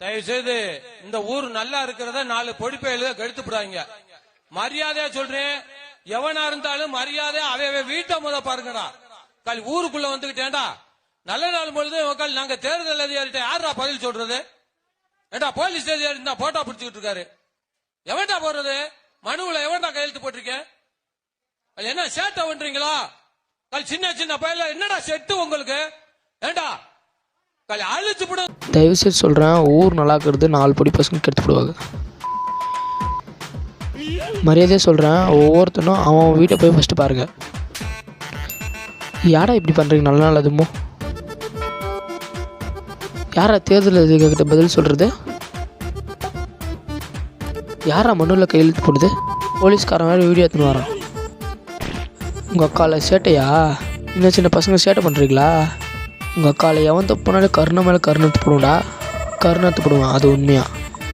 தயவு செய்து இந்த ஊர் நல்லா இருக்கிறத 4 பொடிப்பையில கெடுத்துப்படாங்க. மரியாதையா சொல்றேன், எவனா இருந்தாலும் மரியாதை அவை வீட்டை முத பாருங்கடா. ஊருக்குள்ள வந்துகிட்டேன்டா. நல்ல நாள் பொழுது நாங்க தேர்தல் அதிகாரிட்ட யாரா பதில் சொல்றது? ஏண்டா போலீஸ் அதிகாரி இருந்தா போட்டோ பிடிச்சுக்கிட்டு இருக்காரு. எவன்டா போடுறது? மனுவுல எவன்டா கையெழுத்து போட்டிருக்கேன்? என்ன சேட்டை பண்றீங்களா? சின்ன சின்ன பையில என்னடா செட்டு உங்களுக்கு? ஏண்டா அழிச்சு போட. தயவு செய்து சொல்கிறேன், ஊர் நல்லா இருக்கிறது 4 பொடி பசங்க கெடுத்துப்படுவாங்க. மரியாதையாக சொல்கிறேன், ஒவ்வொருத்தனும் அவன் வீட்டை போய் ஃபஸ்ட்டு பாருங்கள். யாரா இப்படி பண்ணுறீங்க? நல்ல நாள் அதுமோ யாரா தேர்தல் அதிகாரிகிட்ட பதில் சொல்கிறது? யாரா மனுவில் கையெழுத்து போடுது? போலீஸ்காரன் வேறு வீடியோ எடுத்துன்னு வரான். உங்கள் அக்காவில் சேட்டையா? இன்னும் சின்ன பசங்க சேட்டை பண்ணுறீங்களா? உங்கள் அக்காவில் எவன் தப்புனாலும் கருணை மேலே கருணை போடுவோம்டா. கருணை போடுவான், அது உண்மையாக.